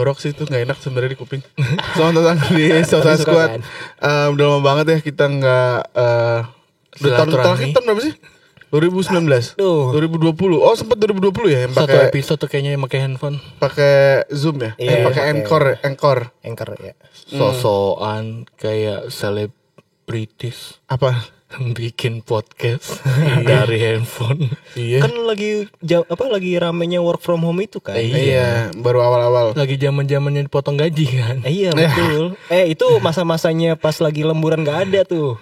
jorok sih, itu nggak enak sebenarnya di kuping. Selamat datang di Sosa Squad. Udah lama banget ya kita nggak. Udah tahun terakhir tahun berapa sih? 2019, 2020. Oh sempat 2020 ya yang satu pakai episode tuh kayaknya yang pakai handphone, pakai Zoom ya, pakai Anchor ya. sosokan kayak selebritis apa? bikin podcast dari handphone. Iya. Kan lagi lagi ramenya work from home itu kan. Iya, baru awal-awal. Lagi zaman-zamannya dipotong gaji kan. Iya betul. Itu masa-masanya pas lagi lemburan nggak ada tuh.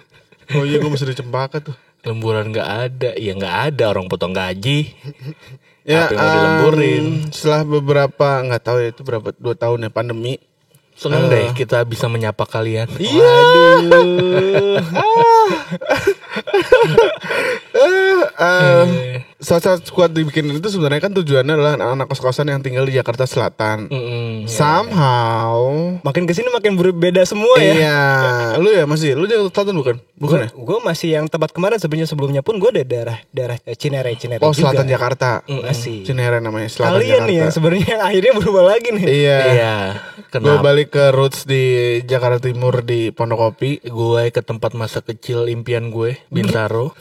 Oh iya, gue masih di Cempaka tuh. Lemburan nggak ada, ya nggak ada orang potong gaji. Ya, apa yang mau dilemburin? Setelah beberapa nggak tahu ya itu berapa 2 tahun ya pandemi. Senang deh kita bisa menyapa kalian. Iya. Sosa Squad dibikin itu sebenarnya kan tujuannya adalah anak-anak kos-kosan yang tinggal di Jakarta Selatan. Somehow makin kesini makin berbeda semua ya. Iya. Lu ya masih, lu Jakarta Selatan bukan? Bukan ya? Gue masih yang tempat kemarin sebelumnya pun gue dari daerah Cinere Oh, juga. Selatan Jakarta. Masih. Cinere namanya, Selatan Kalian Jakarta. nih yang sebenarnya akhirnya berubah lagi nih. Iya. Gue Kenapa? balik ke roots di Jakarta Timur di Pondokopi. Gue ke tempat masa kecil impian gue, Bintaro.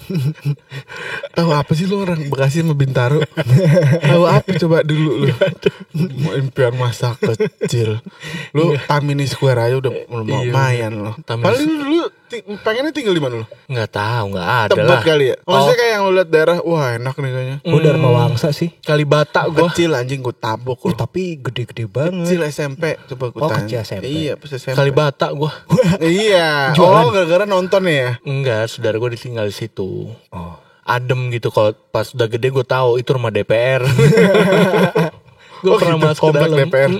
Tahu apa sih lu orang Bekasi sama Bintaro? Tahu apa coba dulu lu? Impian masa kecil. Lu Tamini Square aja udah lumayan loh. Paling lu dulu pengennya tinggal di mana lu? Nggak tahu, nggak ada Tebet lah. kali ya? Maksudnya kayak yang lu liat daerah, wah enak nih kayaknya. Gue Dharma Wangsa sih. Kalibata gue. Kecil anjing gue tabok lu. Tapi gede-gede banget. Kecil SMP coba gue tanya. Kecil SMP. Iya, pas SMP. Kalibata gue. Iya. Oh, gara-gara nonton ya? Enggak, saudara gue ditinggal di situ. Oh. Adem gitu. Kalau pas udah gede gue tahu itu rumah DPR. Gue pernah gitu, masuk ke komplek dalam. DPR.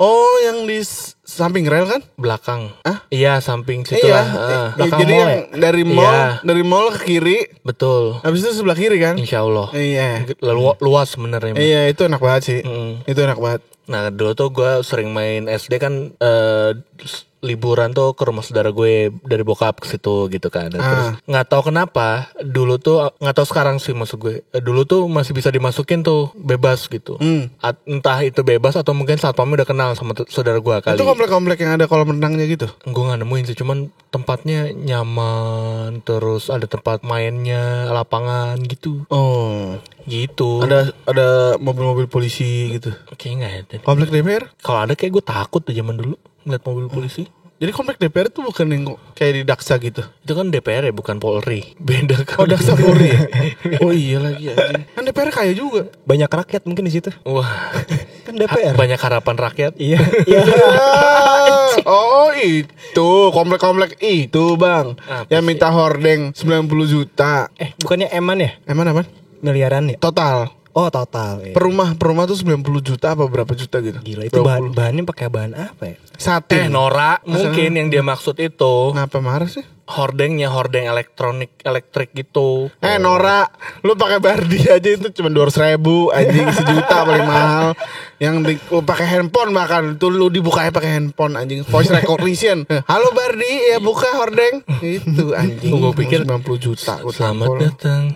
Oh, yang di samping rel kan? Belakang. Hah? Iya, samping situ Iya. lah. belakang Jadi mall yang ya? dari mall, Iya. dari mall ke kiri, Betul. habis itu sebelah kiri kan? Insya Allah. Iya. Luas sebenarnya. Iya, itu enak banget sih. Itu enak banget. Nah dulu tuh gue sering main SD kan, liburan tuh ke rumah saudara gue dari bokap ke situ gitu kan. Terus nggak tahu kenapa dulu tuh, nggak tahu sekarang sih maksud gue, dulu tuh masih bisa dimasukin tuh bebas gitu. Entah itu bebas atau mungkin satpamnya udah kenal sama saudara gue kali. Itu komplek-komplek yang ada kolam renangnya gitu. Gue nggak nemuin sih, cuman tempatnya nyaman, terus ada tempat mainnya, lapangan gitu. Oh, Gitu. ada mobil-mobil polisi gitu. Kayaknya nggak ada. Komplek DPR? Kalau ada kayak gue takut tuh zaman dulu ngeliat mobil polisi. Jadi komplek DPR tuh bukan yang kayak di Daksa gitu. Itu kan DPR ya, bukan Polri. Beda kan. Oh, Daksa Polri ya? Oh iya lagi anjing. Kan DPR kaya juga. Banyak rakyat mungkin di situ. Wah. Kan DPR. Banyak harapan rakyat. Iya. Iya. Oh itu komplek-komplek itu bang. Yang minta hordeng 90 juta. Bukannya eman ya? Emang apa? Miliaran ya? Total. Oh total. Iya. Per rumah tuh 90 juta apa berapa juta gitu. Gila itu bahannya pakai bahan apa ya? Satin. Nora, mungkin yang dia maksud itu Kenapa marah sih? hordeng elektrik gitu. Nora, lu pakai Bardi aja itu cuma 200 ribu anjing, sejuta paling mahal. Yang pakai handphone bahkan tuh lu dibukanya pakai handphone anjing, voice recognition. Halo Bardi, ya buka hordeng. Itu anjing. Gua pikir 90 juta. Selamat datang.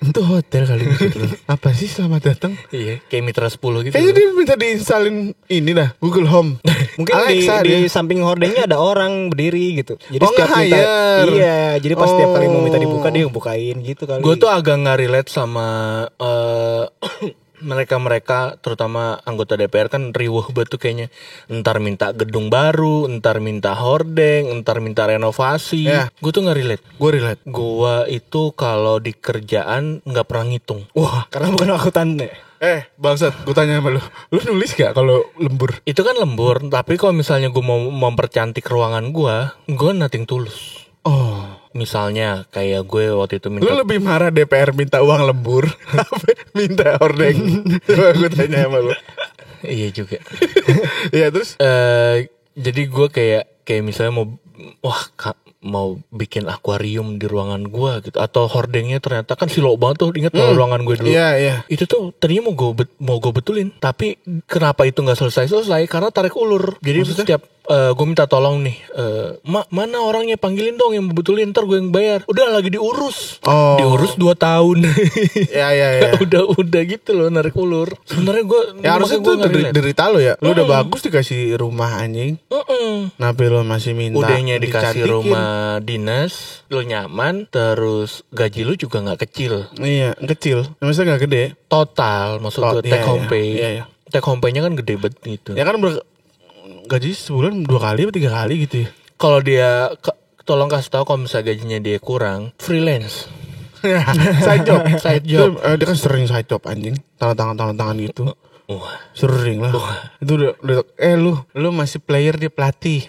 Itu hotel kali gitu. Apa sih selamat datang? Iya, kayak Mitra 10 gitu. Kayaknya dia minta diinstalin ini dah, Google Home. Mungkin Alexa di dia. samping hordengnya ada orang berdiri gitu. Jadi Oh, setiap minta, nge-hire. iya, jadi pas setiap kali mau minta dibuka dia bukain gitu kali. Gue tuh agak nggak relate sama mereka terutama anggota DPR kan riuh banget tuh kayaknya. Entar minta gedung baru, entar minta hordeng, entar minta renovasi. Ya. Gue tuh nggak relate. Gue relate. Gue itu kalau di kerjaan nggak pernah ngitung. Wah, karena bukan akuntan deh. Bangsat, gue tanya sama lu. Lu nulis gak kalau lembur? Itu kan lembur, tapi kalau misalnya gue mau mempercantik ruangan gue nothing tulus. Oh. Misalnya kayak gue waktu itu minta. Lu lebih marah DPR minta uang lembur apa minta hordeng? Coba gue tanya sama lu. Iya juga. Iya terus? Jadi gue kayak misalnya mau mau bikin akuarium di ruangan gue gitu, atau hordengnya ternyata kan silo banget tuh, ingat nggak ruangan gue dulu? Iya. Itu tuh tadinya mau gue betulin, tapi kenapa itu nggak selesai karena tarik ulur. Jadi setiap gue minta tolong nih, mana orangnya, panggilin dong yang betulin, ntar gue yang bayar. Udah lagi diurus, diurus 2 tahun. Iya. udah gitu loh, narik ulur. Sebenarnya gue ya harusnya tuh derita lo ya. Lu udah bagus dikasih rumah anjing. Tapi lo masih minta. Udahnya dikasih dicantikin. rumah dinas, lo nyaman, terus gaji lu juga nggak kecil. Iya, kecil. Maksudnya nggak gede. Total, maksud gue take home pay. Iya. Take home pay-nya kan gede banget gitu. Ya kan gaji sebulan 2 kali atau 3 kali gitu ya. Kalau dia tolong kasih tahu kalau misalnya gajinya dia kurang, freelance. Side job. Itu, dia kan sering side job anjing. Tangan gitu. Wah. Sering lah. Itu udah lu masih player, dia pelatih.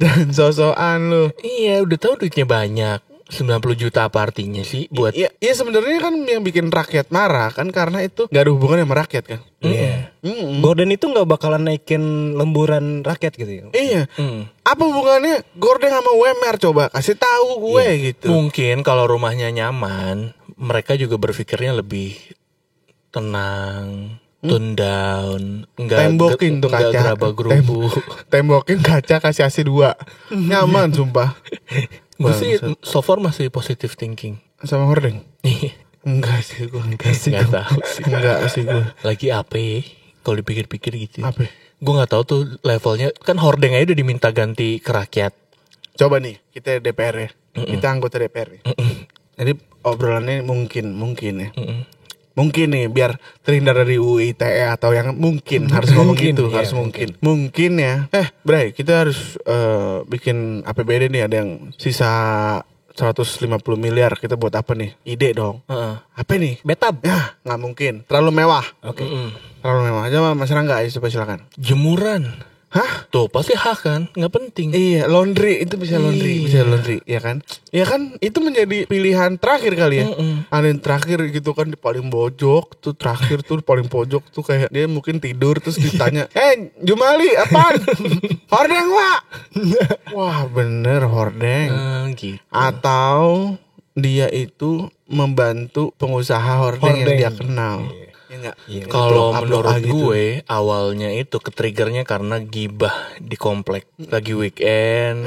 Dan sosokan lu. Iya, udah tahu duitnya banyak. 90 juta apa artinya sih buat? Iya sebenarnya kan yang bikin rakyat marah kan karena itu nggak ada hubungannya sama rakyat kan. Iya. Gordon itu nggak bakalan naikin lemburan rakyat gitu ya. Iya. Apa hubungannya Gordon sama UMR, coba kasih tahu gue gitu. Mungkin kalau rumahnya nyaman, mereka juga berpikirnya lebih tenang, tone down, tembokin tuh kaca, gerabah-gerubu. Tembokin kaca, kasih AC 2. Nyaman sumpah. Gue sih so far masih positive thinking. Sama hordeng? Enggak sih gue. Enggak tahu sih. Enggak sih gue. Lagi apa ya? Kalau dipikir-pikir gitu. Apa? Gue nggak tahu tuh levelnya. Kan hordeng aja udah diminta ganti ke rakyat. Coba nih kita DPR ya. Kita anggota DPR ya. Jadi obrolannya mungkin ya. Mungkin nih biar terhindar dari UU ITE atau yang mungkin harus ngomong gitu, harus mungkin. Mungkin ya. Bray, kita harus bikin APBD nih, ada yang sisa 150 miliar, kita buat apa nih? Ide dong. Apa nih? Betab. Ya, nggak mungkin. Terlalu mewah. Oke. Terlalu mewah. Aja Mas Rangga, coba silakan. Jemuran. Hah? Tuh pasti hak kan, nggak penting. Iya, laundry itu bisa laundry, ya kan? Ya kan, itu menjadi pilihan terakhir kali ya. Ada yang terakhir gitu kan, di paling pojok tuh, terakhir tuh paling pojok tuh kayak dia mungkin tidur terus ditanya, Jumali apaan? Hordeng Pak. Wah bener hordeng. Gitu. Atau dia itu membantu pengusaha hordeng yang dia kenal. Kalau menurut gue awalnya itu ketriggernya karena gibah di komplek. Lagi weekend,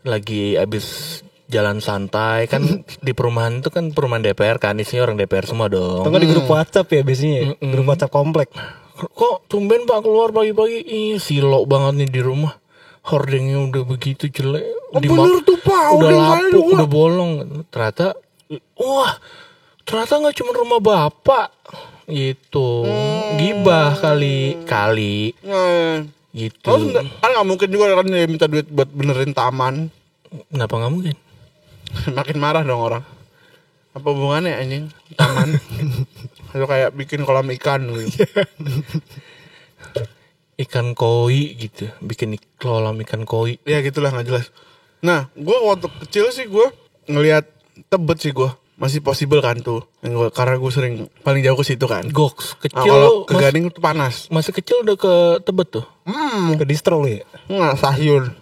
lagi abis jalan santai kan. Di perumahan itu kan perumahan DPR kan, isinya orang DPR semua dong. Atau di grup WhatsApp ya biasanya. Grup WhatsApp komplek. Kok tumben Pak keluar pagi-pagi? Silo banget nih di rumah. Hordengnya udah begitu jelek. Bener tuh Pak, udah lapuk, udah bolong. Ternyata nggak cuma rumah bapak. Gitu. Gibah kali gitu. Kan nggak mungkin juga kan dia minta duit buat benerin taman. Kenapa nggak mungkin? Makin marah dong orang. Apa hubungannya anjing taman? Atau kayak bikin kolam ikan gitu. Ikan koi gitu, bikin kolam ikan koi. Ya gitulah, nggak jelas. Nah, gue waktu kecil sih gue ngelihat Tebet sih gue. Masih possible kan tuh, karena gue sering paling jauh ke situ kan. Goks kecil. Kalau ke Gading tuh panas. Masih kecil udah ke Tebet tuh. Ke distro lu ya? Nggak, Sahyun.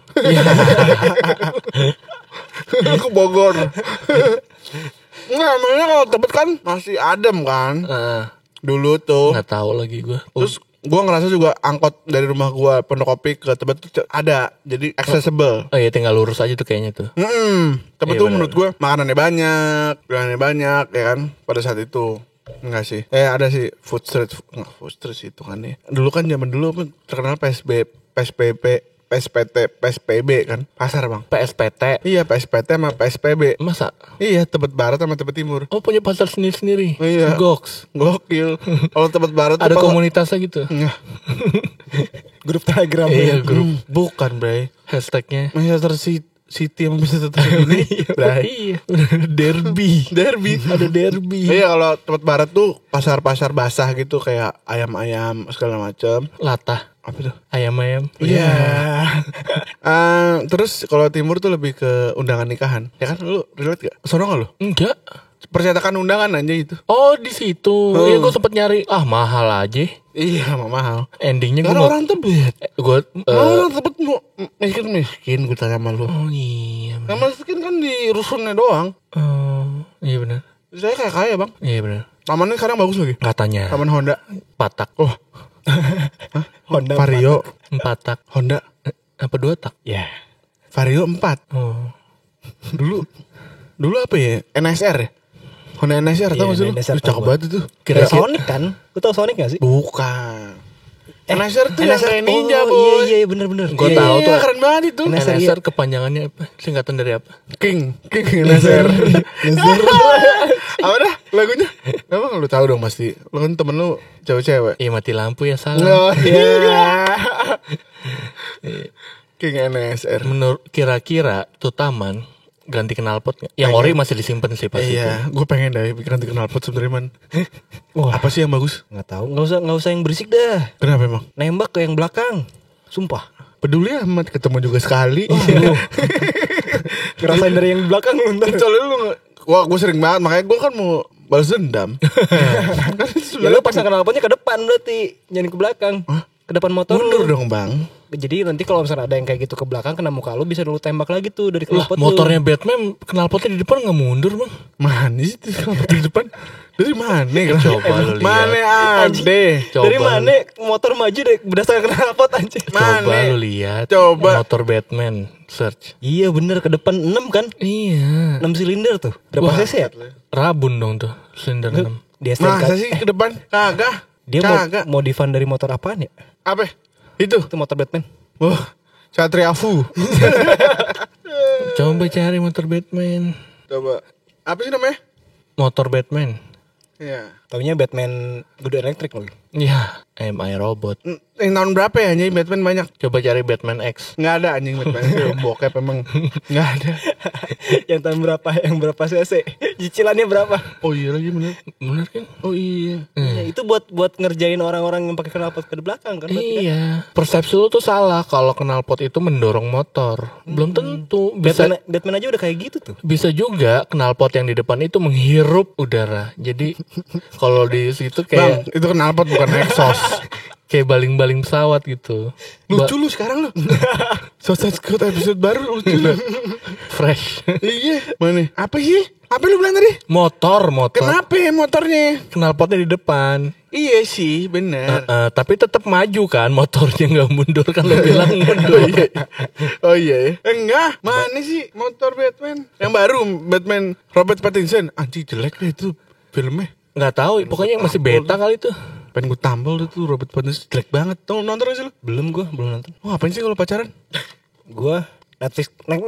Ke Bogor. Nggak, makanya kalau Tebet kan masih adem kan. Dulu tuh. Nggak tahu lagi gue. Terus gue ngerasa juga angkot dari rumah gue Pondokopi ke Tebet tuh ada, jadi accessible. Oh iya, tinggal lurus aja tuh kayaknya tuh. Tebet tuh menurut gue makanannya banyak ya kan pada saat itu. Enggak sih, ada sih food street sih itu kan ya. Dulu kan zaman dulu terkenal PSPB kan, pasar bang. PSPT. Iya, PSPT sama PSPB. Masa? Iya, Tebet Barat sama Tebet Timur. Oh, punya pasar sendiri-sendiri. Iya. Goks. Gokil. Kalau Tebet Barat ada komunitasnya gitu. Grup Telegram. Iya, grup. Bukan, Bray. Hashtagnya Manchester City sama Manchester United. Iya. Derby. Ada derby. Iya, kalau Tebet Barat tuh pasar-pasar basah gitu kayak ayam-ayam segala macam. Latah. Apa tuh? Ayam-ayam. Iya. Terus kalau timur tuh lebih ke undangan nikahan. Ya kan, lu relate gak? Sono gak lu? Enggak. Percetakan undangan aja itu. Oh, di situ. Iya, gue sempet nyari. Mahal aja. Iya, mahal. Endingnya gue orang Tebet. Gue orang Tebet Miskin gue tanya sama lu. Oh iya. Yang miskin kan di rusunnya doang. Oh iya benar. Saya kayak kaya bang. Iya benar. Tamannya sekarang bagus lagi. Katanya. Taman Honda. Patak. Oh. Honda Vario. 4 tak. Honda. Apa 2 tak? Ya. Vario 4. Oh. Dulu apa ya? NSR ya? Honda NSR tau Iya, gak sih lu? NSR Cakep tahu banget itu. Kayak Sonic kan? Lu tau Sonic gak sih? Bukan. NSR tuh yang kayak ninja boy. boy. Iya bener-bener. Gua tahu tuh. Keren banget itu. NSR kepanjangannya apa? Singkatan dari apa? King NSR. Apa dah lagunya? Emang lu tahu dong pasti. Lu kan temen lu cewek-cewek. Iya mati lampu ya salah. Oh iya. King NSR. Menurut kira-kira tuh taman ganti knalpot nggak? Yang ori masih disimpan sih pasti. Iya, gue pengen deh bikin nanti knalpot sebenernya man. Wah. Apa sih yang bagus? Nggak tahu. Nggak usah yang berisik dah. Kenapa emang? Nembak ke yang belakang. Sumpah. Peduli amat, ketemu juga sekali. Ngerasain dari yang belakang lu ntar. Soalnya lu wah gue sering banget, makanya gue kan mau balas dendam. Ya lu pasang knalpotnya ke depan berarti, jangan ke belakang. Ke depan motor Mundur lu. dong bang. Jadi nanti kalau misalnya ada yang kayak gitu ke belakang kena muka lu bisa lu tembak lagi tuh dari Lah knalpot lu. motornya Batman knalpotnya di depan nggak mundur bang? Mana sih itu knalpot di depan? Dari mana? Coba lu lihat. Mana ada? Coba Dari mana motor maju deh berdasarkan knalpot anjir. Coba lu lihat. Coba. Motor Batman search. Iya bener ke depan 6 kan? Iya. 6 silinder tuh. Berapa Wah. cc ya? Rabun dong tuh silinder 6. Dia Masa sih ke depan? Kagak. Dia Kagak. modifan dari motor apaan ya? Apa? Itu. Itu motor Batman. Wah, Satria Fu. Coba cari motor Batman. Coba. Apa sih namanya? Motor Batman. Iya. Taunya Batman kudu elektrik lagi. Ya, MI Robot. Yang tahun berapa ya anjing Batman banyak? Coba cari Batman X. Nggak ada anjing Batman itu bokep emang. Nggak ada. Yang tahun berapa? Yang berapa cc? Cicilannya berapa? Oh iya lagi bener. Bener kan? Oh iya. Ya, itu buat ngerjain orang-orang yang pakai knalpot ke belakang kan berarti kan? Iya. Persepsi lu tuh salah kalau knalpot itu mendorong motor. Belum tentu. Batman aja udah kayak gitu tuh. Bisa juga knalpot yang di depan itu menghirup udara. Jadi kalau di situ Bang, kayak itu knalpot bukan exhaust. kayak baling-baling pesawat gitu. Lucu lu sekarang lu. Sausage Squad episode baru lucu lu. Fresh. Iya. Mana? Apa sih? Apa lu bilang tadi? Motor. Kenapa ya motornya? Knalpotnya di depan. Iya sih, benar. Tapi tetap maju kan, motornya nggak mundur kan lo bilang mundur. Oh iya ya. Enggak, mana sih motor Batman? Yang baru Batman Robert Pattinson. Anjing jelek deh itu filmnya. Nggak tahu, pokoknya yang masih beta kali itu. Pengen gue tampol tuh Robert Pattinson jelek banget. Tuh nonton gak sih lu? Belum nonton. Oh, ngapain sih kalau pacaran? Gua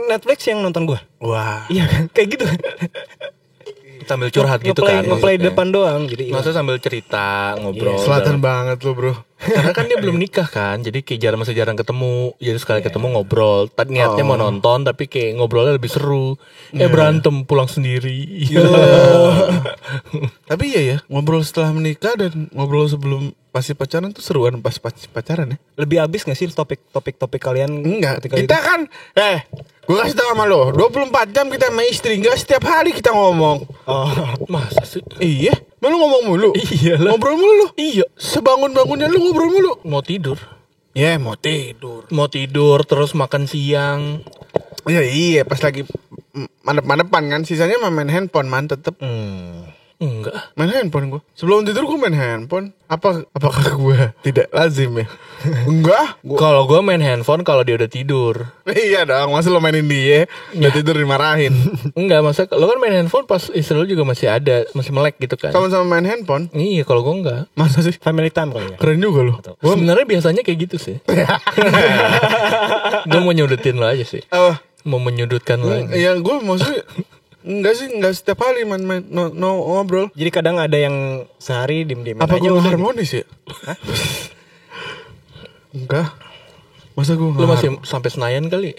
Netflix yang nonton gua. Wah. Iya kan? Kayak gitu. Sambil curhat gitu kan. Ngeplay maksudnya. depan doang. Jadi Maksudnya sambil cerita, ngobrol. Selatan banget lu, Bro. Karena kan dia belum nikah kan, jadi kayak masih jarang ketemu. Jadi sekali ketemu ngobrol. Tadi niatnya mau nonton, tapi kayak ngobrolnya lebih seru. Berantem pulang sendiri. Tapi iya ya, ngobrol setelah menikah dan ngobrol sebelum pasti pacaran tuh seruan pas pacaran ya. lebih habis gak sih topik kalian? Enggak, ketika kita itu? kan gue kasih tau sama lo 24 jam kita sama istri, enggak setiap hari kita ngomong. Oh, Masa sih? Iya, lu ngomong mulu. Iya lah. Ngobrol mulu lu. Iya. Sebangun-bangunnya lu ngobrol mulu. Mau tidur. Ya mau tidur. Mau tidur terus makan siang. Iya, pas lagi madep-madepan kan, sisanya mah main handphone man tetep. Enggak. Main handphone gue. Sebelum tidur gue main handphone. Apakah gue tidak lazim ya? Enggak. Kalau gue main handphone kalau dia udah tidur. Iya dong, masa lo mainin dia, udah tidur dimarahin. Enggak, masa lo kan main handphone pas istri lo juga masih ada, masih melek gitu kan. Sama-sama main handphone. Iya, kalau gue enggak. Masa sih? family time kali ya. Keren juga lo. Sebenarnya biasanya kayak gitu sih. Gue mau nyudutin lo aja sih. Mau menyudutkan lo aja. Ya gue maksudnya enggak sih, enggak setiap hari main no ngobrol. Jadi kadang ada yang sehari diem-diem Apa aja gue udah harmonis ya? Enggak. Masa gue Lo masih sampai Senayan kali.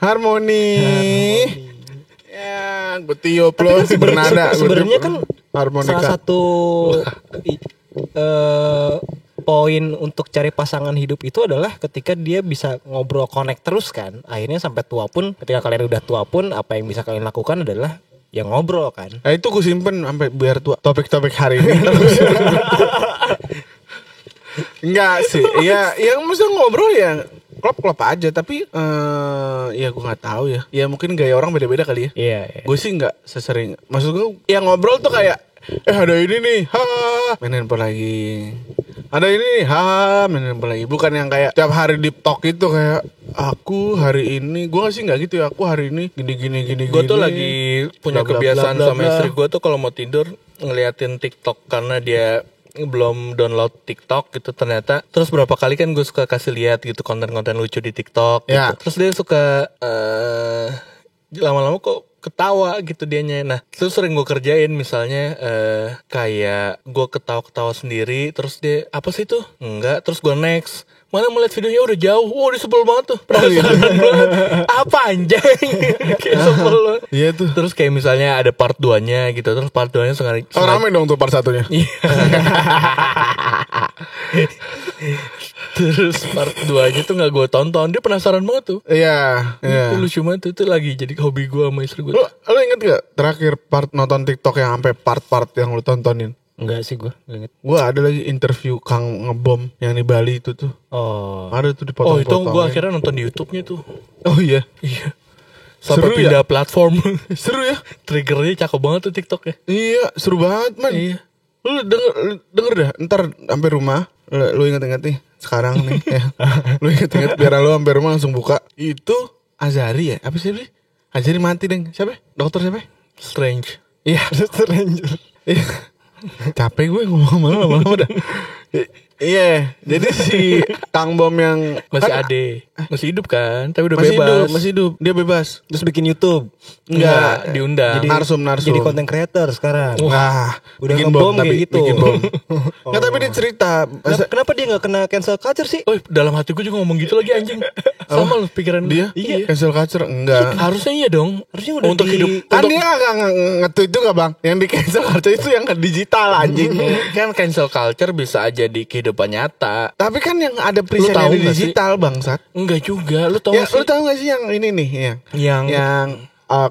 harmoni. Ya, gue tiup Tapi lo kan bernada. sebenarnya kan harmonika. salah satu poin untuk cari pasangan hidup itu adalah ketika dia bisa ngobrol connect terus kan. Akhirnya sampai tua pun, ketika kalian udah tua pun apa yang bisa kalian lakukan adalah ya ngobrol kan. Nah, itu gue simpen sampai biar tua. Topik-topik hari ini. Enggak sih. Ya, yang mesti ngobrol ya klop aja, tapi ya gue nggak tahu ya. Ya mungkin gaya orang beda-beda kali ya. Iya. Gue sih nggak sesering. Maksud gue, ya ngobrol tuh kayak, ada ini nih, main handphone lagi. Ada ini nih, main handphone lagi. Bukan yang kayak tiap hari deep talk itu kayak, aku hari ini, gue sih nggak gitu ya. Aku hari ini gini. Gue tuh lagi punya Bla, bla, kebiasaan bla, bla, sama bla. istri gue tuh kalau mau tidur ngeliatin TikTok karena dia belum download TikTok gitu ternyata. Terus berapa kali kan gue suka kasih lihat gitu konten-konten lucu di TikTok gitu. Ya. Terus dia suka lama-lama kok ketawa gitu dianya. Nah, terus sering gue kerjain misalnya kayak gue ketawa-ketawa sendiri, terus dia apa sih tuh? Enggak, terus gue next. Mana melihat videonya udah jauh. Wah, dia sebel banget tuh. Penasaran banget. Apa anjing? Kayak sebel banget. Iya tuh. Terus kayak misalnya ada part 2-nya gitu. Terus part 2-nya sengaja. Oh, rame dong tuh part 1-nya. Iya. Terus part 2-nya tuh gak gue tonton. Dia penasaran banget tuh. Iya. Itu lucu banget tuh. Itu lagi jadi hobi gue sama istri gue. Lu inget gak terakhir part nonton TikTok yang sampai part-part yang lu tontonin? Enggak sih gue, enggak inget. Gue ada lagi interview Kang Ngebom yang di Bali itu tuh. Oh. Ada tuh Oh dipotong-potong. itu gue akhirnya nonton di YouTube-nya tuh. Oh iya. Iya. Seru Sampai pindah platform. Seru ya? Triggernya cakep banget tuh TikTok ya. Iya, seru banget man. Iya. Lu denger dah, ntar sampai rumah lu inget-inget nih sekarang nih ya. Lu inget-inget biar lu sampai rumah langsung buka. Itu Azari ya? Apa sih? Azari mati deng. Siapa? Dokter siapa? Strange. Iya, Stranger. Iya. Capek gue ngomong lama-lama dah. Iya, jadi si Kang Bom yang Masih kan, ade. Masih hidup kan? Tapi udah masih bebas. hidup, masih hidup. Dia bebas. Terus bikin YouTube. Enggak, diundang. Narsum. Jadi content creator sekarang. Wah, Udah bikin ngebom tapi kayak gitu. bikin bom. Nggak, tapi dia cerita. Kenapa dia gak kena cancel culture sih? Oh, dalam hati gue juga ngomong gitu lagi anjing. Sama lu pikiran Dia Iya. cancel culture enggak. Harusnya iya dong. Harusnya udah untuk di- hidup. Kan Untuk dia nggak nge-tweet juga bang. Yang di cancel culture itu yang digital anjing. kan cancel culture bisa aja di kehidupan nyata. Tapi kan yang ada Lu present tahu di nggak sih? digital bangsat. Enggak juga. Lu tau Ya, gak sih? lu tahu gak sih yang ini nih Yang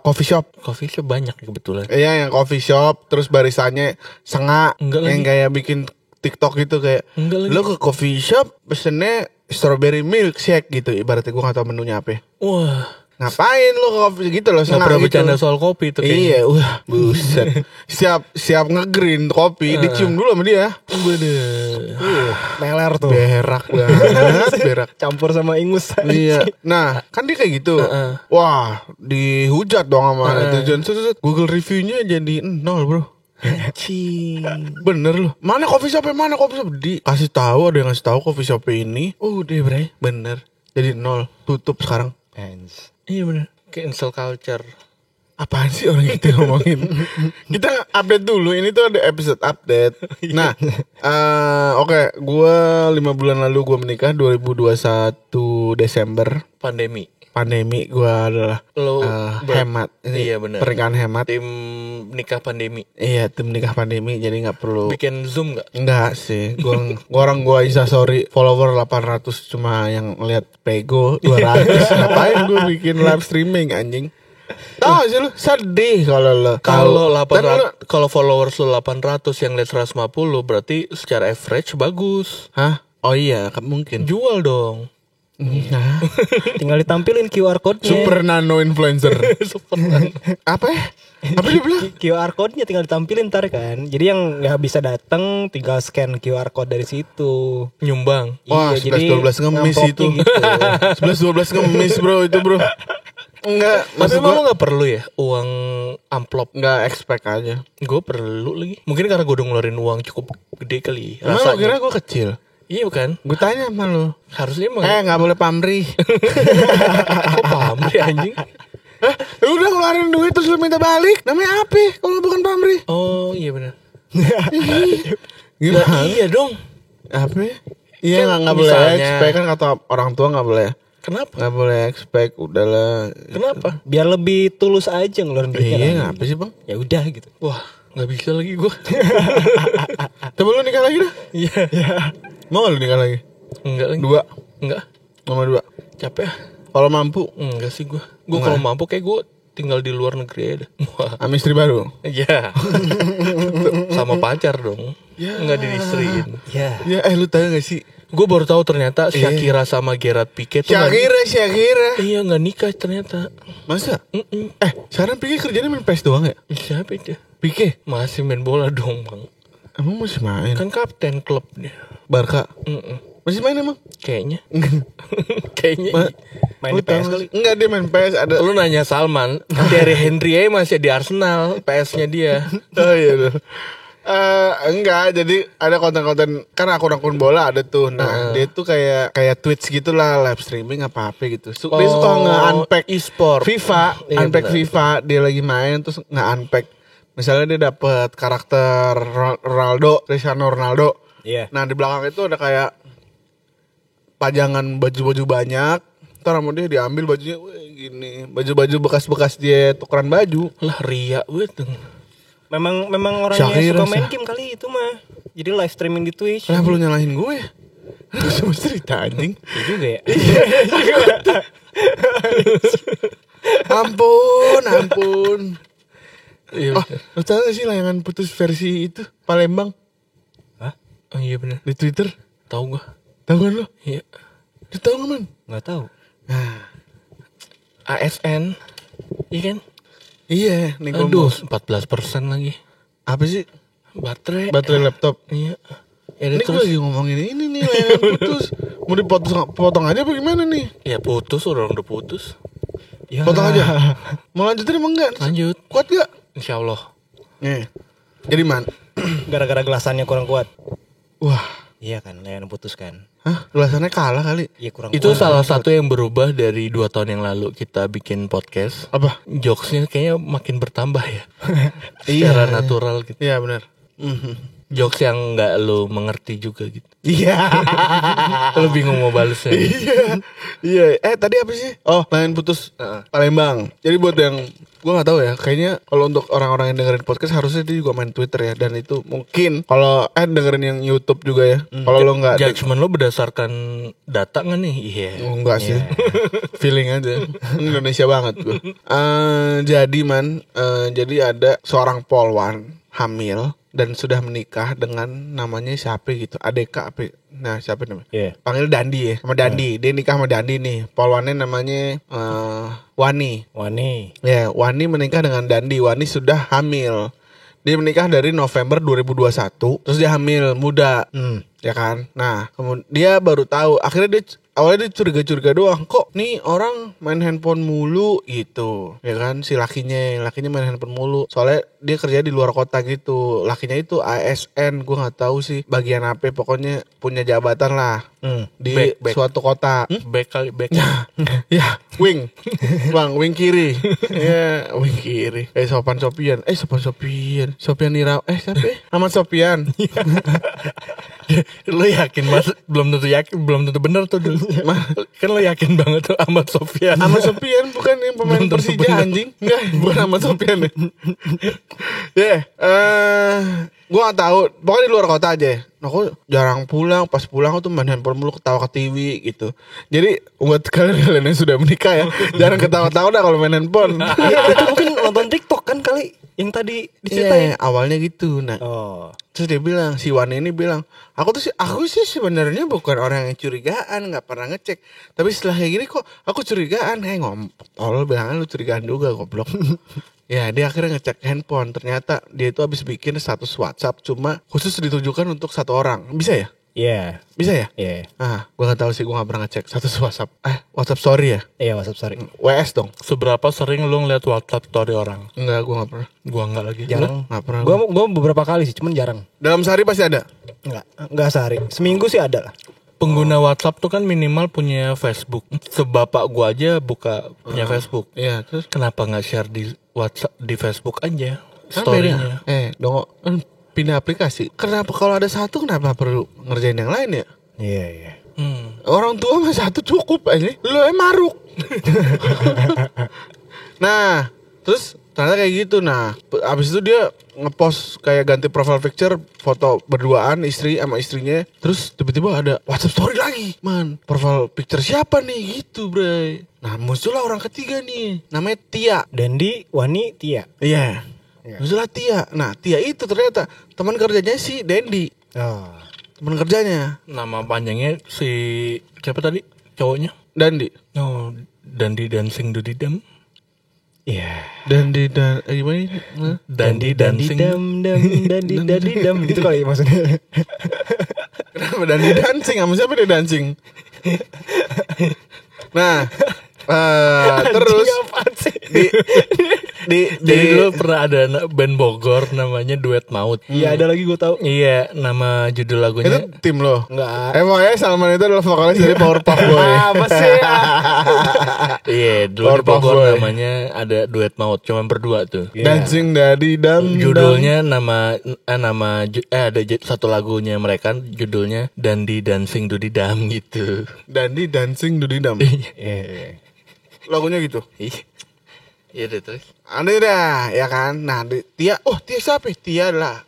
coffee shop. coffee shop banyak ya kebetulan. Iya, yang coffee shop terus barisannya sengak Enggak yang lagi. kayak bikin TikTok gitu kayak Enggak lagi. lu ke coffee shop pesennya strawberry milkshake gitu ibaratnya gue gak tahu menunya apa. Wah, Ngapain lu ke coffee gitu loh nggak sengak pernah gitu. bercanda soal kopi tuh kayaknya. Iya, buset. siap nge-green kopi, dicium dulu sama dia. Bener. Meler tuh. Berak banget, berak. Campur sama ingus. Iya. Nah, kan dia kayak gitu. Wah, dihujat dong sama netizen. Google reviewnya jadi 0, Bro. Bener loh. Mana coffee shop? Dikasih tahu, ada yang ngasih tahu coffee shop ini. Udah, Bre. Bener. Jadi 0. Tutup sekarang. Iya bener. Cancel culture. Apaan sih orang gitu ngomongin? Kita update dulu. Ini tuh ada episode update. Nah, oke. Gua 5 bulan lalu gua menikah 2021 Desember. Pandemi gua adalah Lo hemat. Ini Iya bener. pernikahan hemat. Tim nikah pandemi. Iya, tim nikah pandemi. Jadi nggak perlu. Bikin Zoom gak? Enggak sih. Gua Instastory follower 800 cuma yang lihat pego 200. Ngapain gua bikin live streaming anjing? Tahu sih lu sedih kalau lo Kalau Dan lu- 800 kalau followers lu 800 yang lihat 150 berarti secara average bagus. Hah? Oh iya, mungkin. Jual dong. Nah, Tinggal ditampilin QR code-nya. super nano influencer. Apa ya? Apa dia bilang? QR code-nya tinggal ditampilin ntar kan. Jadi yang nggak bisa datang tinggal scan QR code dari situ. Nyumbang. Wah, Iya, jadi 11-12 ngemis ngamplopnya itu. gitu. 11-12 ngemis bro itu bro. Enggak, Tapi maksud emang gua lo gak perlu ya uang amplop? enggak expect aja. Gue perlu lagi. Mungkin karena gue udah ngeluarin uang cukup gede kali. Emang lu kira Rasanya. gue kecil? Iya kan? Gue tanya sama lu. Harusnya emang. Nggak boleh pamrih. Kok paham sih anjing? Lu udah ngeluarin duit terus lu minta balik. Namanya apa kalau bukan pamrih? Oh iya benar. Gimana? Nah, iya dong. Apa? Iya Kan nggak boleh misalnya- expect kan kata orang tua nggak boleh. Kenapa? Nggak boleh expect udahlah. Kenapa? Biar lebih tulus aja ngeluarin duitnya. Iya kan. ngapa sih bang? Ya udah gitu. Wah, nggak bisa lagi gue. Coba lu nikah lagi dah. Iya. Mau nggak lu nikah lagi? Enggak lagi. 2 Enggak. sama 2. Capek. Kalau mampu. Enggak sih gue. Gue kalau mampu kayak gue tinggal di luar negeri aja. Wah. Sama istri baru. Iya. Sama pacar dong. Ya. Nggak diistriin. Ya. Ya lu tahu gak sih? Gue baru tahu ternyata Shakira sama Gerard Piqué tuh Shakira. iya nggak nikah ternyata. Masa? Sekarang Piqué kerjanya main PES doang ya? Siapa itu? Piqué? Masih main bola dong bang. Emang masih main? Kan kapten klubnya. Barca? Masih main emang? Kayaknya. Kayaknya. Main di PS kali. Enggak, dia main PS ada. Lu nanya Salman, Thierry Henry aja masih di Arsenal, PS-nya dia. Oh iya. Enggak, jadi ada konten-konten kan akun-akun bola ada tuh. Nah, dia tuh kayak Twitch gitulah, live streaming apa dia suka nge-unpack e-sport. FIFA, Iya, unpack bener. FIFA, dia lagi main terus nge-unpack. Misalnya dia dapet karakter Cristiano Ronaldo. Iya. Nah, di belakang itu ada kayak pajangan baju-baju banyak. Ntar sama dia diambil bajunya, gini. Baju-baju bekas-bekas dia tukeran baju. Lah ria tuh. Memang orangnya Shakira, suka main game kali itu mah. Jadi live streaming di Twitch. Kenapa lu nyalahin gue? Lu cuma cerita anjing. Iya juga ya. Ampun. Iya. Oh, lu tahu gak sih layangan putus versi itu Palembang Hah? Oh iya benar. di Twitter? Tahu gua. Tahu kan lu? Iya. Lu tahu nggak man? Nggak tahu. ASN. Iya kan? Iya, nih gua Aduh, mau- 14% lagi. apa sih? Baterai. Baterai laptop. Iya. Ya, Ini gue terus lagi ngomongin ini nih layangan putus. Mau dipotong aja apa gimana nih? ya putus, orang udah putus. Ya. Potong aja. Mau lanjutin emang enggak? Lanjut. Kuat gak? Insya Allah. Nih. Jadi man. Gara-gara gelasannya kurang kuat. Wah. Iya kan, layanan putus kan. Hah? Gelasannya kalah kali. Iya kurang Itu kuat. salah satu yang berubah dari 2 tahun yang lalu kita bikin podcast. Apa? Jokesnya kayaknya makin bertambah ya. Iya. Secara natural gitu. Iya benar. Jokes yang nggak lo mengerti juga gitu. Iya. Lo bingung mau balesnya. Iya. Tadi apa sih? Oh, layan putus Palembang. Jadi buat yang gue nggak tahu ya. Kayaknya kalau untuk orang-orang yang dengerin podcast harusnya dia juga main Twitter ya. Dan itu mungkin kalau dengerin yang YouTube juga ya. Kalau lo nggak, Judgement lo berdasarkan data nggak nih? Iya. oh, enggak sih. Feeling aja. Indonesia banget gue. Jadi man, jadi ada seorang polwan hamil dan sudah menikah dengan namanya siapa gitu, Adeka apa? Nah siapa namanya? Iya. Panggil Dandi ya, sama Dandi. Dia nikah sama Dandi nih. Polwannya namanya Wani. Wani. Ya, Wani menikah dengan Dandi. Wani sudah hamil. Dia menikah dari November 2021. Terus dia hamil muda. Ya kan? Nah, kemudian dia baru tahu. Akhirnya awalnya dia curiga-curiga doang. Kok nih orang main handphone mulu gitu. Ya kan? Si lakinya main handphone mulu. Soalnya dia kerja di luar kota gitu. Lakinya itu ASN. Gue gak tahu sih bagian apa. Pokoknya punya jabatan lah. Di Back. suatu kota. Back kali back. Ya, wing. Bang, wing kiri. Ya, wing kiri. Sopan Sopian. Sopian Ira. Siapa ya? Ahmad Sopian. Lo yakin mas? Belum tentu bener tuh dulu. Kan lo yakin banget tuh Ahmad Sofyan. Ahmad Sopian bukan yang pemain Belum tentu Persija bener. anjing. Enggak, bukan Ahmad Sopian ya. Gua gak tahu. Pokoknya di luar kota aja. Nah, aku jarang pulang. Pas pulang aku tuh main handphone mulu, ketawa ke TV gitu. Jadi buat kalian yang sudah menikah ya, jarang ketawa-tawa dah kalau main handphone. Itu mungkin nonton TikTok kan kali yang tadi diceritain. Iya, awalnya gitu. Nah, Oh. terus dia bilang, si Wani ini bilang, aku sih sebenarnya bukan orang yang curigaan, nggak pernah ngecek. Tapi setelah kayak gini kok aku curigaan. Ngompol bilangnya lu curigaan juga goblok. Ya dia akhirnya ngecek handphone. Ternyata dia itu habis bikin status WhatsApp cuma khusus ditujukan untuk satu orang. Bisa ya? Iya. Bisa ya? Iya. Gue gak tahu sih, gue gak pernah ngecek status WhatsApp. WhatsApp story ya? Iya, WhatsApp sorry. WS dong? Seberapa sering lo ngeliat WhatsApp story orang? Enggak, gue gak pernah. Gua nggak lagi. Jarang. Gak pernah. Gua beberapa kali sih, cuman jarang. Dalam sehari pasti ada? Enggak sehari. Seminggu sih ada lah. Pengguna WhatsApp tuh kan minimal punya Facebook. Sebapak gua aja punya Facebook. Iya, terus? Kenapa nggak share di WhatsApp di Facebook aja Kan story-nya? beda. Dong, pindah aplikasi. Kenapa kalau ada satu kenapa perlu ngerjain yang lain ya? Iya. Orang tua mah satu cukup aja. Lu maruk. Nah, Terus ternyata kayak gitu. Nah, abis itu dia ngepost kayak ganti profile picture, foto berduaan istri sama istrinya. Terus tiba-tiba ada WhatsApp story lagi, man. Profile picture siapa nih gitu, bray. Nah, muncullah orang ketiga nih, namanya Tia. Dandi, Wani, Tia. Iya. Muncullah Tia. Nah, Tia itu ternyata teman kerjanya si Dendi. Oh. Teman kerjanya. Nama panjangnya si siapa tadi cowoknya? Dandi. Oh, Dandi Dancing Dudidam. Iya. Dandi dan gimana? Dandi Dancing. Dandi dam gitu kali maksudnya. Kenapa Dandi dancing? Sama siapa dia dancing? Nah, terus Apaan sih? Jadi dulu pernah ada band Bogor namanya Duet Maut. Iya, ada lagi gue tahu. Iya, nama judul lagunya. itu tim lo. Enggak. Pokoknya Salman itu adalah vokalis dari Powerpuff Boy. Apa sih? Iya, dulu di Powerpuff Bogor Boy. namanya ada Duet Maut, cuma berdua tuh. Dancing Daddy Dam. Judulnya ada satu lagunya mereka judulnya Dandi Dancing Dudidam gitu. Dandi Dancing Dudidam. Iya. Lagunya gitu. Iya deh terus. Ada dah, ya kan. Nah, Tia siapa? Tia adalah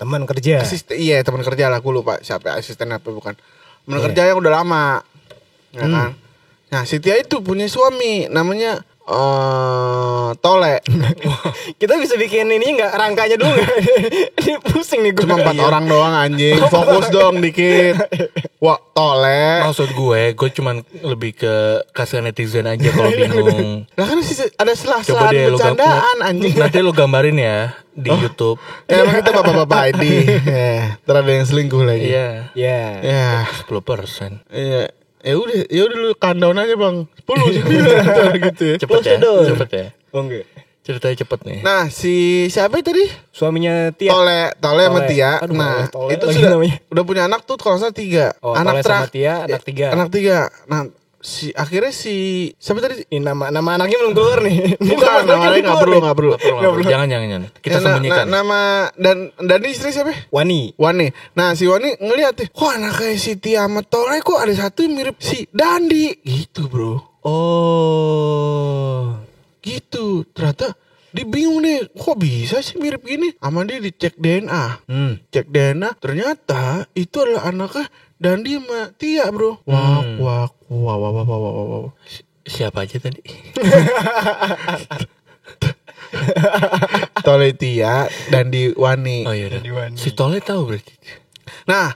Teman kerja. asisten. Iya, teman kerja lah. Aku lupa siapa asisten apa bukan. Teman kerja yang udah lama, ya kan. Nah, si Tia itu punya suami, namanya Tole. Kita bisa bikin ini enggak rangkanya dulu enggak? Ini pusing nih gue. Cuma 4 orang doang anjing. Fokus dong dikit. Wah, Tole. Maksud gue cuman lebih ke kasihan netizen aja kalau bingung. Lah kan ada Coba sela-selaan deh lu bercandaan anjing. nanti lu gambarin ya di YouTube. Ya emang kita bapak-bapak ID. Ntar ada yang selingkuh lagi. Iya. Iya. Ya. 10%. Iya. Ya udah lu countdown aja, Bang. 10 sih. Gitu ya. Cepet ya. Dong. Cepet ya. Oh enggak. Ceritanya cepet nih. Nah, si siapa tadi? Suaminya Tia. Tole sama Tole. Tia. Aduh, Nah, Tole itu lagi sudah namanya. udah punya anak tuh kalau nggak salah 3. Oh, Tole sama Tia, anak 3. Anak 3. Nah, akhirnya si siapa tadi? Ini nama anaknya belum keluar nih. Bukan, namanya nggak perlu. Nggak perlu. Jangan. Kita sembunyikan. Nama dan istri siapa? Wani. Wani. Nah, si Wani ngeliat nih, kok anaknya si Tia sama Tole kok ada satu yang mirip si Dandi. Gitu, bro. Oh. Gitu. Ternyata dia bingung nih, kok bisa sih mirip gini? Sama dia dicek DNA. Cek DNA, ternyata itu adalah anaknya Dandi sama Tia, bro. Wah. Siapa aja tadi? Tole Tia, Dandi Wani. Oh iya. Si Tole tahu berarti. Nah,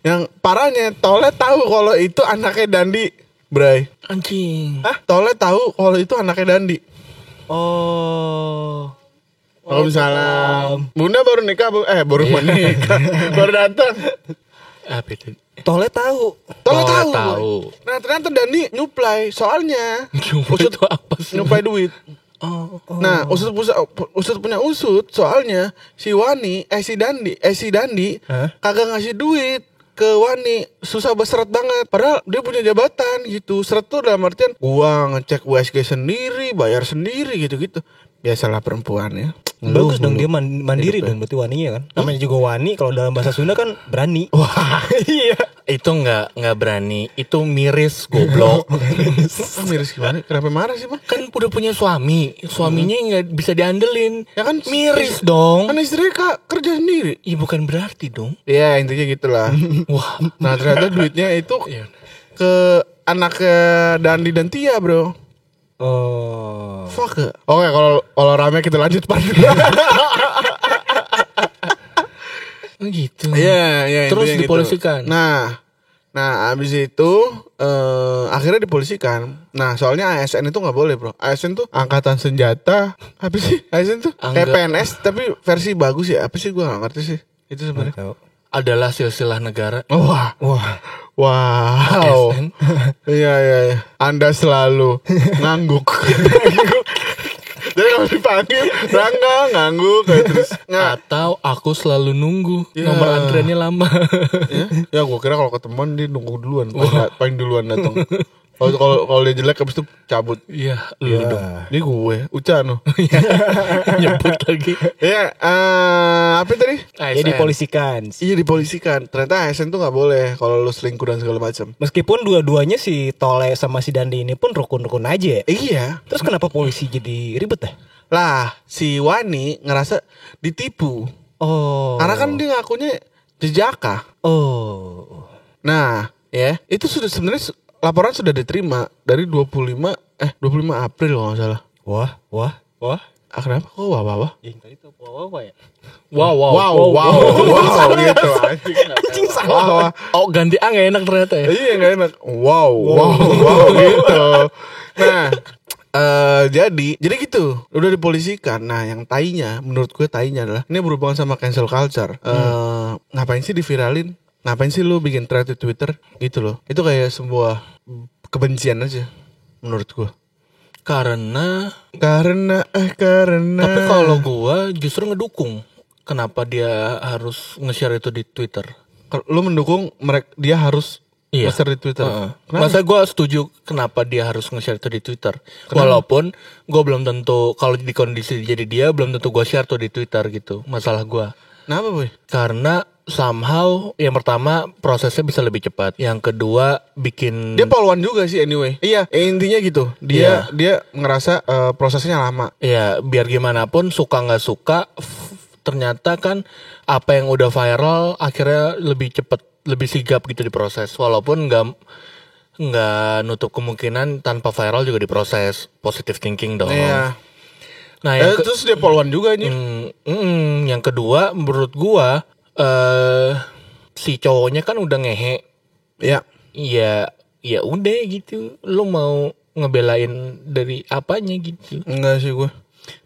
yang parahnya Tole tahu kalau itu anaknya Dandi, Bray. Anjing. Hah? Tole tahu kalau itu anaknya Dandi. Oh. Kalau misalnya Bunda baru nikah, baru menikah, baru datang. Apa itu? Tole tahu. Tole Tole tahu. tahu. Nah, ternyata Dandi nyuplai, soalnya Cuma itu apa sih? nyuplai duit. Oh. Nah, usut punya usut, soalnya si Dandi Hah? kagak ngasih duit ke Wani, susah berseret banget. Padahal dia punya jabatan gitu. Seret tuh dalam artian gua ngecek USG sendiri, bayar sendiri gitu-gitu. Biasalah perempuan ya. Bagus dong, dia Hidupnya. mandiri dong berarti Waninya kan. Namanya juga Wani, kalau dalam bahasa Sunda kan berani. Wah, Iya. itu nggak berani, itu miris goblok. Miris gimana? Kenapa marah sih, Bang? Kan udah punya suaminya nggak bisa diandelin. Ya kan Miris dong. Kan istrinya kerja sendiri. Iya bukan berarti dong. Ya intinya gitulah. Wah, Nah ternyata duitnya itu iya. ke anaknya Dandi dan Tia, bro. Oh. Fuck. Oke, kalau rame kita lanjut part 2. Gitu. Iya, Terus intinya dipolisikan. Gitu. Nah, abis itu akhirnya dipolisikan. Nah, soalnya ASN itu nggak boleh, bro. ASN tuh angkatan senjata. Apa sih? ASN tuh kayak PNS tapi versi bagus ya. Apa sih? Gua nggak ngerti sih. Itu sebenarnya. Adalah silsilah negara. Wah. Wow. ASN. Iya. Anda selalu ngangguk. Jadi kalau dipanggil Rangga ngangguk kayak terus Atau aku selalu nunggu. Ya. Nomor antriannya lama. ya gue kira kalau ketemuan dia nunggu duluan, paling duluan datang. Kalau dia jelek habis itu cabut. Iya, lu dong. Ini gue, Uca no. Nyebut lagi. Ya, apa tadi? Ya dipolisikan. Iya dipolisikan. Ternyata ASN tuh nggak boleh kalau lu selingkuh dan segala macam. Meskipun dua-duanya si Tole sama si Dandi ini pun rukun-rukun aja. Iya. Terus kenapa polisi jadi ribet dah? Lah, si Wani ngerasa ditipu. Oh. Karena kan dia ngakunya jejaka. Oh. Nah, ya, itu sudah sebenarnya laporan sudah diterima dari 25 April kalau nggak salah. Wah. Kenapa? Kok wah? Yang tadi tuh wah ya. Wow gitu anjing salah. Wah. Oh, ganti A nggak enak ternyata ya. Iya nggak enak. Wow gitu. Nah, jadi gitu udah dipolisikan. Nah yang menurut gue tainya adalah ini berhubungan sama cancel culture. Ngapain sih diviralin? Ngapain sih lu bikin thread di Twitter gitu loh? Itu kayak sebuah kebencian aja menurut gue. Karena Tapi kalau gua justru ngedukung kenapa dia harus nge-share itu di Twitter. Lu mendukung dia harus nge-share di Twitter. Masa gue setuju kenapa dia harus nge-share itu di Twitter. Walaupun gue belum tentu, kalau di kondisi jadi dia, belum tentu gue share tuh di Twitter gitu. Masalah gue. Kenapa boy? Karena somehow yang pertama prosesnya bisa lebih cepat. Yang kedua bikin dia poluan juga sih anyway. Iya, intinya gitu. Dia ngerasa prosesnya lama. Iya, biar gimana pun suka nggak suka, ternyata kan apa yang udah viral akhirnya lebih cepat, lebih sigap gitu diproses. Walaupun nggak nutup kemungkinan tanpa viral juga diproses. Positive thinking dong. Iya. Nah, terus dia poluan juga ini. Yang kedua menurut gua si cowoknya kan udah ngehe. Iya. Ya udah gitu. Lu mau ngebelain dari apanya gitu. Enggak sih gue.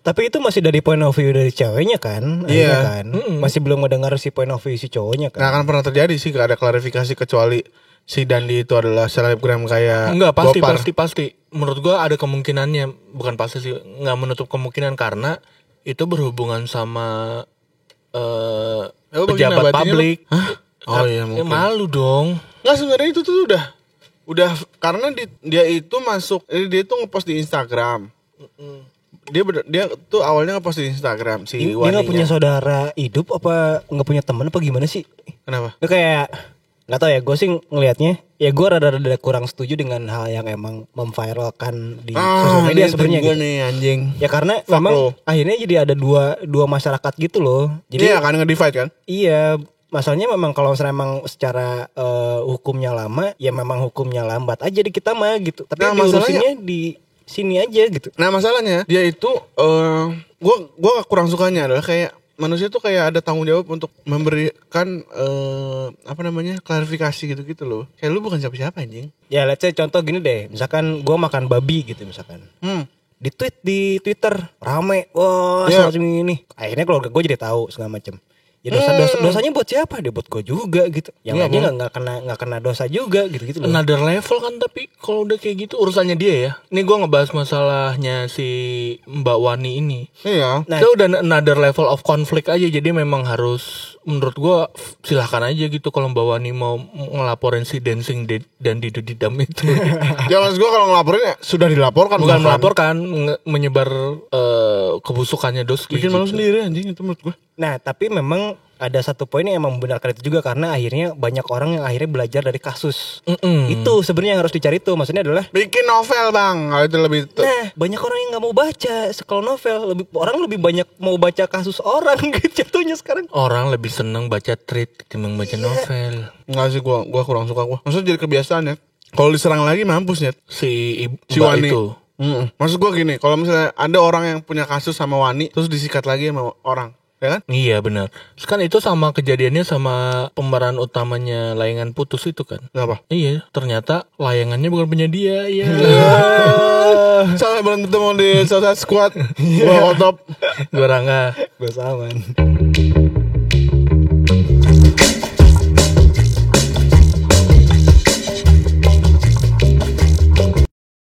Tapi itu masih dari point of view dari ceweknya kan? Iya. Kan? Masih belum mendengar si point of view si cowoknya kan? Nggak akan pernah terjadi sih, gak ada klarifikasi kecuali si Dandi itu adalah selebgram kayak enggak, Gopar. pasti. Menurut gua ada kemungkinannya, bukan pasti sih, nggak menutup kemungkinan karena itu berhubungan sama pejabat publik. Hah? Oh iya mungkin. Malu dong. Nggak, sebenarnya itu tuh udah karena dia itu masuk, dia tuh ngepost di Instagram. Dia tuh awalnya ngepost di Instagram si Dia Waninya. nggak punya saudara hidup apa nggak punya teman apa gimana sih? Kenapa? Dia kayak nggak tahu ya, gue sih ngelihatnya ya gue rada-rada kurang setuju dengan hal yang emang memviralkan di sosial media sebenarnya gitu. Nih anjing. Ya karena memang akhirnya jadi ada dua masyarakat gitu loh. Jadi iya kan nge-divide kan? Iya, masalahnya memang kalau misalnya emang secara hukumnya lama, ya memang hukumnya lambat aja di kita mah gitu. Tapi diurusinnya di sini aja gitu. Nah masalahnya dia itu gue kurang sukanya adalah kayak manusia tuh kayak ada tanggung jawab untuk memberikan klarifikasi gitu loh. Kayak lu bukan siapa-siapa anjing. Ya let's say contoh gini deh, misalkan gue makan babi gitu misalkan. Di Twitter rame, wah semacam ini. Akhirnya keluarga gue jadi tahu segala macam. Ya dosanya buat siapa? Dia buat gue juga gitu. Yang lainnya nggak kena dosa juga gitu loh. Another level kan, tapi kalau udah kayak gitu urusannya dia ya. Ini gue ngebahas masalahnya si Mbak Wani ini. Iya. Nah, itu udah another level of conflict aja. Jadi memang harus, menurut gue silahkan aja gitu kalau Mbak Wani mau ngelaporin si dancing dan didam itu. Ya maksud gue kalau ngelaporin ya sudah dilaporkan. Bukan melaporkan, menyebar kebusukannya Doski. Bikin malu sendiri anjing itu menurut gue. Nah tapi memang ada satu poin yang emang membenarkan itu juga, karena akhirnya banyak orang yang akhirnya belajar dari kasus. Itu sebenarnya yang harus dicari tuh, maksudnya adalah bikin novel bang, kalau itu lebih. Nah banyak orang yang nggak mau baca kalau novel, orang lebih banyak mau baca kasus orang gitu jatuhnya sekarang. Orang lebih seneng baca tweet ketimbang baca novel. Enggak sih, gua kurang suka gua. Maksudnya jadi kebiasaan ya. Kalau diserang lagi mampus ya. Si Wani itu. Maksud gua gini, kalau misalnya ada orang yang punya kasus sama Wani terus disikat lagi sama orang, ya kan? Iya benar. Kan itu sama kejadiannya sama pemeran utamanya Layangan Putus itu kan. Apa? Iya, ternyata layangannya bukan punya dia. Iya. Sampai bertemu di Suicide Squad. Gua Otop. Gua Rangga. Gue Salman.